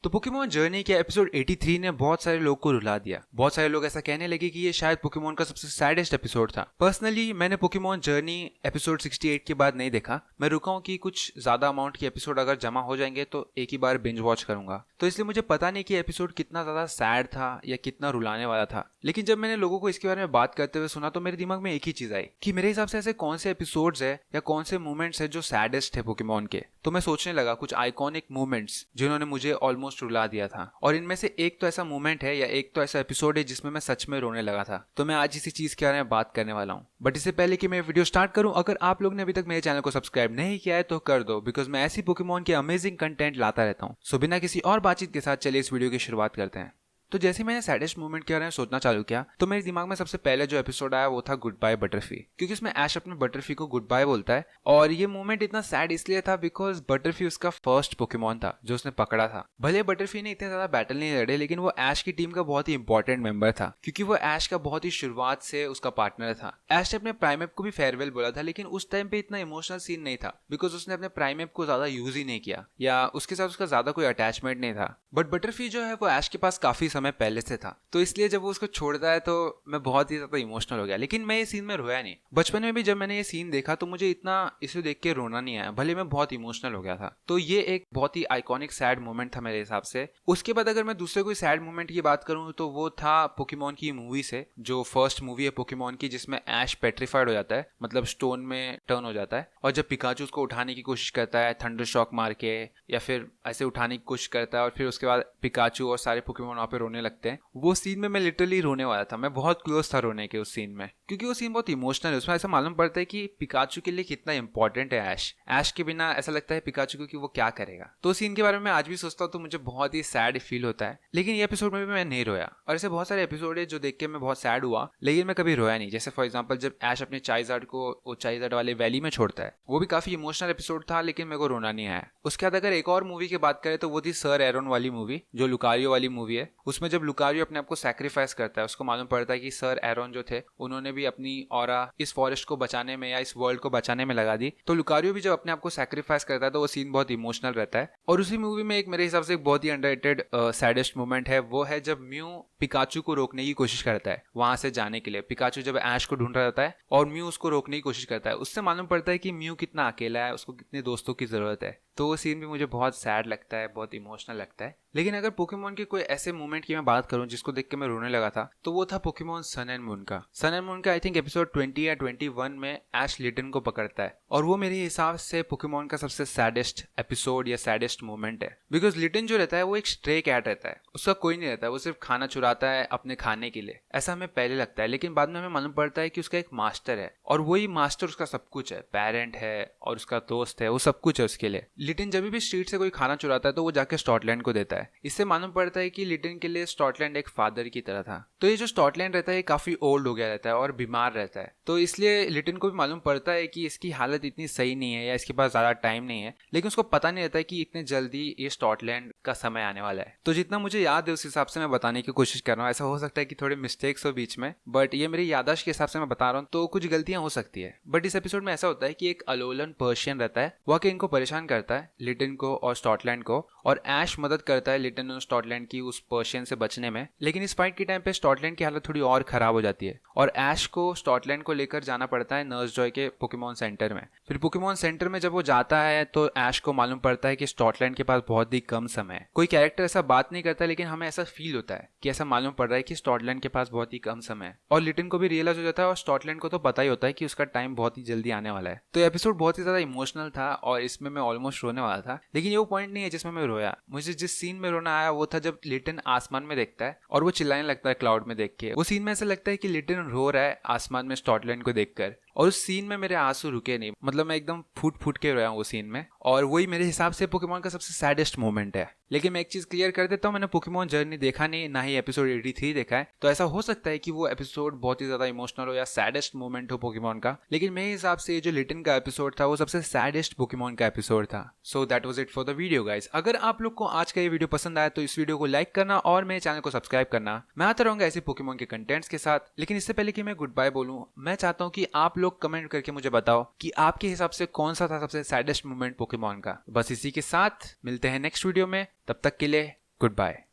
तो Pokemon journey के episode 83 ने बहुत सारे लोग को रुला दिया। बहुत सारे लोग ऐसा कहने लगे कि ये शायद पोकेमॉन का सबसे सैडेस्ट एपिसोड था। पर्सनली मैंने पोकेमॉन जर्नी एपिसोड 68 के बाद नहीं देखा। मैं रुका हूँ कि कुछ ज्यादा अमाउंट के एपिसोड अगर जमा हो जाएंगे तो एक ही बार बिंज वॉच करूंगा। तो इसलिए मुझे पता नहीं कि एपिसोड कितना ज्यादा सैड था या कितना रुलाने वाला था। लेकिन जब मैंने लोगों को इसके बारे में बात करते हुए सुना तो मेरे दिमाग में एक ही चीज आई कि मेरे हिसाब से ऐसे कौन से एपिसोड्स है या कौन से मोमेंट्स है जो सैडेस्ट है पोकेमॉन के। तो मैं सोचने लगा कुछ आइकॉनिक मोमेंट्स जिन्होंने मुझे ऑलमोस्ट रुला दिया था, और इनमें से एक तो ऐसा मोमेंट है या एक तो ऐसा एपिसोड है जिसमें मैं सच में रोने लगा था। तो मैं आज इसी चीज के बारे में बात करने वाला हूँ। बट इससे पहले कि मैं वीडियो स्टार्ट करूं, अगर आप लोग ने अभी तक मेरे चैनल को सब्सक्राइब नहीं किया है तो कर दो, बिकॉज मैं ऐसी पोकेमॉन के अमेजिंग कंटेंट लाता रहता हूँ। सो बिना किसी और बातचीत के साथ चलिए इस वीडियो की शुरुआत करते हैं। तो जैसे मैंने सैडेस्ट मोमेंट के बारे में सोचना चालू किया तो मेरे दिमाग में सबसे पहले जो एपिसोड आया वो था गुड बाय बटरफी, क्योंकि उसमें ऐश अपने बटरफी को गुड बाय बोलता है। और ये मोमेंट इतना सैड इसलिए था बिकॉज बटरफी उसका फर्स्ट पोकेमॉन था जो उसने पकड़ा था। भले बटरफी ने इतने ज्यादा बैटल नहीं लड़े, लेकिन वो ऐश की टीम का बहुत ही इंपॉर्टेंट मेंबर था, क्योंकि वो ऐश का बहुत ही शुरुआत से उसका पार्टनर था। ऐश ने अपने प्राइमेप को भी फेयरवेल बोला था, लेकिन उस टाइम पे इतना इमोशनल सीन नहीं था बिकॉज उसने अपने प्राइमेप को ज्यादा यूज ही नहीं किया या उसके साथ उसका ज्यादा कोई अटैचमेंट नहीं था। बट बटरफी जो है वो ऐश के पास काफी समय पहले से था, तो इसलिए जब वो उसको छोड़ता है तो मैं बहुत ही ज्यादा इमोशनल हो गया। लेकिन मैं ये सीन में रोया नहीं। बचपन में भी जब मैंने ये सीन देखा तो मुझे इतना इसे देख के रोना नहीं आया, भले मैं बहुत इमोशनल हो गया था। तो ये एक बहुत ही आइकॉनिक सैड मोमेंट था मेरे हिसाब से। उसके बाद अगर मैं दूसरे कोई सैड मोमेंट की बात करूं तो वो था पोकेमॉन की मूवी से, जो फर्स्ट मूवी है पोकेमॉन की जिसमें ऐश पेट्रीफाइड हो जाता है, मतलब स्टोन में टर्न हो जाता है। और जब पिकाचू उसको उठाने की कोशिश करता है थंडर शॉक मार के या फिर ऐसे उठाने की कोशिश करता है, और फिर उसके बाद पिकाचू और सारे पोकेमॉन वहां पे रोने लगते हैं। वो सीन में मैं लिटरली रोने वाला था। मैं बहुत क्लोज था रोने के उस सीन में, क्योंकि वो सीन बहुत इमोशनल है। उसमें ऐसा मालूम पड़ता है कि पिकाचू के लिए कितना इंपॉर्टेंट है ऐश। ऐश के बिना ऐसा लगता है पिकाचू को कि वो क्या करेगा। तो सीन के बारे में आज भी सोचता हूँ तो मुझे बहुत ही सैड फील होता है। लेकिन ये एपिसोड में भी मैं नहीं रोया, और ऐसे बहुत सारे एपिसोड है जो देख के मैं बहुत सैड हुआ लेकिन मैं कभी रोया नहीं। जैसे फॉर एग्जाम्पल जब ऐश अपने चाइजार्ड को चाइजार्ड वाले वैली में छोड़ता है, वो भी काफी इमोशनल एपिसोड था लेकिन मेरे को रोना नहीं आया। उसके बाद अगर एक और मूवी की बात करें तो वो थी सर एरोन वाली मूवी, जो लुकारियो वाली मूवी है। उसमें जब लुकारियो अपने आप को सैक्रिफाइस करता है, उसको मालूम पड़ता है कि सर एरोन जो थे उन्होंने भी अपनी ऑरा इस फॉरेस्ट को बचाने में या इस वर्ल्ड को बचाने में लगा दी। तो लुकारियो भी जब अपने आप को सैक्रिफाइस करता है तो वो सीन बहुत इमोशनल रहता है। और उसी मूवी में एक मेरे हिसाब से एक बहुत ही अंडररेटेड सैडेस्ट मोमेंट है, वो है जब म्यू पिकाचू को रोकने की कोशिश करता है वहां से जाने के लिए। पिकाचू जब ऐश को ढूंढ रहा होता है और म्यू उसको रोकने की कोशिश करता है, उससे मालूम पड़ता है कि म्यू कितना अकेला है, उसको कितने दोस्तों की जरूरत है। तो वो सीन भी मुझे बहुत सैड लगता है, बहुत इमोशनल लगता है। लेकिन अगर पोकेमॉन के कोई ऐसे मोमेंट की मैं बात करूं जिसको देख के मैं रोने लगा था तो वो था पोकेमॉन सन एंड मून का। सन एंड मून का आई थिंक एपिसोड 20 या 21 में ऐश लिटन को पकड़ता है, और वो मेरे हिसाब से पोकेमॉन का सबसे सैडेस्ट एपिसोड या सैडेस्ट मोमेंट है। बिकॉज लिटन जो रहता है वो एक स्ट्रे कैट रहता है, उसका कोई नहीं रहता है, वो सिर्फ खाना चुराता है अपने खाने के लिए, ऐसा हमें पहले लगता है। लेकिन बाद में हमें मालूम पड़ता है कि उसका एक मास्टर है, और वही मास्टर उसका सब कुछ है, पेरेंट है और उसका दोस्त है, वो सब कुछ है उसके लिए। लिटन जब भी स्ट्रीट से कोई खाना चुराता है तो वो जाके स्कॉटलैंड को देता है। इससे मालूम पड़ता है कि लिटन के लिए स्कॉटलैंड एक फादर की तरह था। तो ये जो स्कॉटलैंड रहता है ये काफी ओल्ड हो गया रहता है और बीमार रहता है, तो इसलिए लिटन को भी मालूम पड़ता है कि इसकी हालत इतनी सही नहीं है या इसके पास ज्यादा टाइम नहीं है। लेकिन उसको पता नहीं रहता है कि इतने जल्दी ये स्कॉटलैंड का समय आने वाला है। तो जितना मुझे याद है उस हिसाब से मैं बताने की कोशिश कर रहा हूँ। ऐसा हो सकता है कि थोड़े मिस्टेक्स हो बीच में, बट ये मेरी याददाश्त के हिसाब से मैं बता रहा हूँ तो कुछ गलतियां हो सकती है। बट इस एपिसोड में ऐसा होता है कि एक अलोलन पर्शियन रहता है, वो आके इनको परेशान करता है, लिटन को और स्कॉटलैंड को, और ऐश मदद करता है लिटन और स्कॉटलैंड की उस पर्शियन से बचने में। लेकिन इस फाइट के टाइम पे स्कॉटलैंड की हालत थोड़ी और खराब हो जाती है और ऐश को स्कॉटलैंड को लेकर जाना पड़ता है नर्स जॉय के पोकेमॉन सेंटर में। फिर पोकेमॉन सेंटर में जब वो जाता है तो ऐश को मालूम पड़ता है कि स्कॉटलैंड के पास बहुत ही कम समय है। कोई कैरेक्टर ऐसा बात नहीं करता लेकिन हमें ऐसा फील होता है कि ऐसा मालूम पड़ रहा है कि स्कॉटलैंड के पास बहुत ही कम समय है। और लिटन को भी रियलाइज हो जाता है और स्कॉटलैंड को तो पता ही होता है कि उसका टाइम बहुत ही जल्दी आने वाला है। तो एपिसोड बहुत ही ज्यादा इमोशनल था और इसमें मैं ऑलमोस्ट रोने वाला था। लेकिन ये वो पॉइंट नहीं है जिसमें मैं रोया। मुझे जिस सीन में रोना आया वो था जब लिटन आसमान में देखता है और वो चिल्लाने लगता है क्लाउड में देख के। वो सीन में ऐसा लगता है कि लिटन रो रहा है आसमान में स्कॉटलैंड को देखकर, और उस सीन में मेरे आंसू रुके नहीं, मतलब मैं एकदम फूट फूट के रोया हूँ उस सीन में। और वही मेरे हिसाब से पोकेमॉन का सबसे सैडेस्ट मोमेंट है। लेकिन मैं एक चीज क्लियर कर देता हूँ, मैंने पोकेमॉन जर्नी देखा नहीं, ना ही एपिसोड 83 देखा है, तो ऐसा हो सकता है कि वो एपिसोड बहुत ही ज्यादा इमोशनल हो या सैडेस्ट मोमेंट हो पोकेमॉन का। लेकिन मेरे हिसाब से जो लिटन का एपिसोड था वो सबसे सैडेस्ट पोकेमॉन का एपिसोड था। So that was it for the video guys. अगर आप लोग को आज का ये वीडियो पसंद आया तो इस वीडियो को लाइक करना और मेरे चैनल को सब्सक्राइब करना। मैं आता रहूंगा ऐसे पोकेमॉन के कंटेंट्स के साथ। लेकिन इससे पहले कि मैं गुड बाय बोलूं, मैं चाहता हूं कि आप लोग कमेंट करके मुझे बताओ कि आपके हिसाब से कौन सा था सबसे सैडेस्ट मोमेंट पोकेमॉन का। बस इसी के साथ मिलते हैं नेक्स्ट वीडियो में, तब तक के लिए गुड बाय।